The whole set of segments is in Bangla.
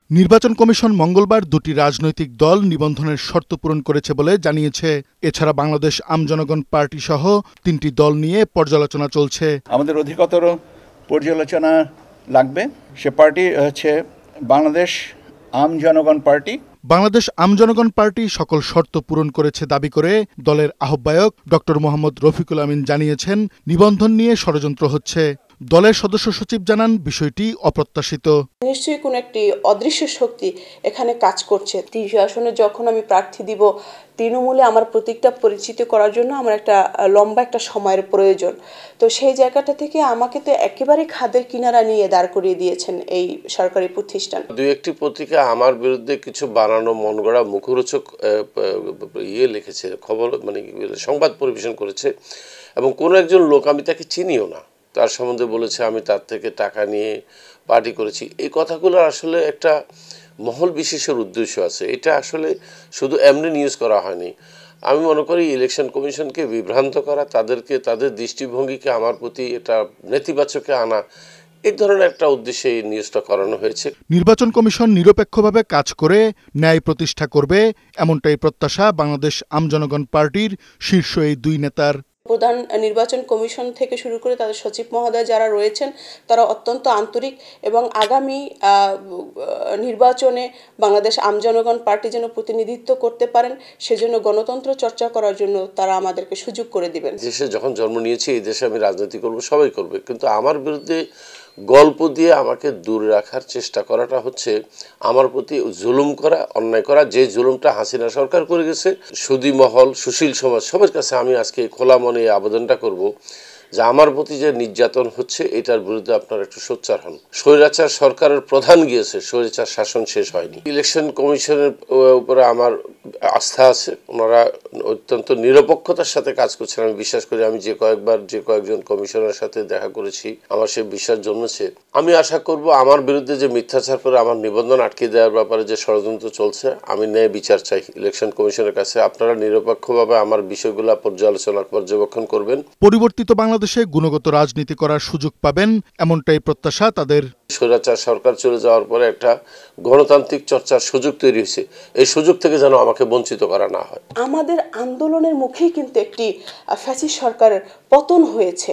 নির্বাচন কমিশন মঙ্গলবার দুটি রাজনৈতিক দল নিবন্ধনের শর্ত পূরণ করেছে বলে জানিয়েছে। এছাড়া বাংলাদেশ আমজনগণ পার্টি সহ ৩টি দল নিয়ে পর্যালোচনা চলছে। আমাদের অধিকতর পর্যালোচনা লাগবে। সে পার্টি হচ্ছে বাংলাদেশ আমজনগণ পার্টি। বাংলাদেশ আমজনগণ পার্টি সকল শর্ত পূরণ করেছে দাবি করে দলের আহ্বায়ক ডক্টর মোহাম্মদ রফিকুল আমিন জানিয়েছেন, নিবন্ধন নিয়ে ষড়যন্ত্র হচ্ছে। দলের সদস্য সচিব জানান, বিষয়টি অপ্রত্যাশিত। নিশ্চয়ই কোন একটি অদৃশ্য শক্তি এখানে কাজ করছে। ৩০ আসনে যখন আমি প্রার্থী দিব, তৃণমূলে আমার প্রতীকটা পরিচিত করার জন্য আমার একটা লম্বা একটা সময়ের প্রয়োজন। তো সেই জায়গাটা থেকে আমাকে তো একেবারে খাদের কিনারা নিয়ে দাঁড় করিয়ে দিয়েছেন এই সরকারি প্রতিষ্ঠান। দুই একটি পত্রিকা আমার বিরুদ্ধে কিছু বানানো মন গড়া মুখরোচক লিখেছে, খবর সংবাদ পরিবেশন করেছে, এবং কোনো একজন লোক, আমি তাকে চিনিও না, তার সম্বন্ধে বলেছে আমি তার থেকে টাকা নিয়ে পার্টি করেছি। এই কথাগুলো আসলে একটা মহল বিশেষের উদ্দেশ্য আছে। এটা আসলে শুধু এমনি নিউজ করা হয়নি। আমি মনে করি ইলেকশন কমিশনকে বিভ্রান্ত করা, তাদের দৃষ্টিভঙ্গিকে আমার প্রতি এটা নেতিবাচকে আনা, এই ধরনের একটা উদ্দেশ্যে এই নিউজটা করানো হয়েছে। নির্বাচন কমিশন নিরপেক্ষভাবে কাজ করে ন্যায় প্রতিষ্ঠা করবে, এমনটাই প্রত্যাশা বাংলাদেশ আমজনগণ পার্টির শীর্ষ এই দুই নেতার। প্রধান নির্বাচন কমিশন থেকে শুরু করে তাদের সচিব মহোদয় যারা রয়েছেন, তারা অত্যন্ত আন্তরিক এবং আগামী নির্বাচনে বাংলাদেশ আমজনগণ পার্টি যেন প্রতিনিধিত্ব করতে পারেন, সেজন্য গণতন্ত্র চর্চা করার জন্য তারা আমাদেরকে সুযোগ করে দিবেন। দেশে যখন জন্ম নিয়েছি, এই দেশে আমি রাজনীতি করব, সবাই করবে, কিন্তু আমার বিরুদ্ধে গল্প দিয়ে আমাকে দূরে রাখার চেষ্টা করাটা হচ্ছে আমার প্রতি জুলুম করা, অন্যায় করা। যে জুলুমটা হাসিনা সরকার করে গেছে, সুদী মহল, সুশীল সমাজ, সবার কাছে আমি আজকে খোলা মনে আবেদনটা করব যে আমার প্রতি যে নির্যাতন হচ্ছে, এটার বিরুদ্ধে আপনারা একটু সোচ্চার হন। স্বৈরাচার সরকারের প্রধান গিয়েছে, স্বৈরাচার শাসন শেষ হয়নি। ইলেকশন কমিশনের উপরে আমার আস্থা আছে, ওনারা অত্যন্ত নিরপেক্ষতার সাথে কাজ করছেন আমি বিশ্বাস করি। আমি যে কয়েকজন কমিশনের সাথে দেখা করেছি, আমার সে বিশ্বাস জন্মেছে। আমি আশা করব আমার বিরুদ্ধে যে মিথ্যাচার করে আমার নিবন্ধন আটকে দেওয়ার ব্যাপারে যে ষড়যন্ত্র চলছে, আমি ন্যায় বিচার চাই ইলেকশন কমিশনের কাছে। আপনারা নিরপেক্ষভাবে আমার বিষয়গুলো পর্যবেক্ষণ করবেন। পরিবর্তিত বাংলাদেশে গুণগত রাজনীতি করার সুযোগ পাবেন, এমনটাই প্রত্যাশা তাদের। স্বৈরাচার সরকার চলে যাওয়ার পরে একটা গণতান্ত্রিক চর্চার সুযোগ তৈরি হয়েছে, এই সুযোগ থেকে যেন আমাকে বঞ্চিত করা না হয়। আমাদের আন্দোলনের মুখেই কিন্তু একটি ফ্যাসিস্ট সরকারের পতন হয়েছে।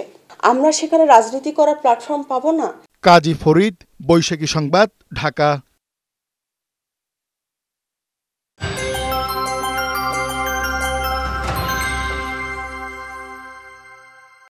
আমরা সেখানে রাজনীতি করার প্ল্যাটফর্ম পাবো না। কাজী ফরিদ, বৈশাখী সংবাদ, ঢাকা।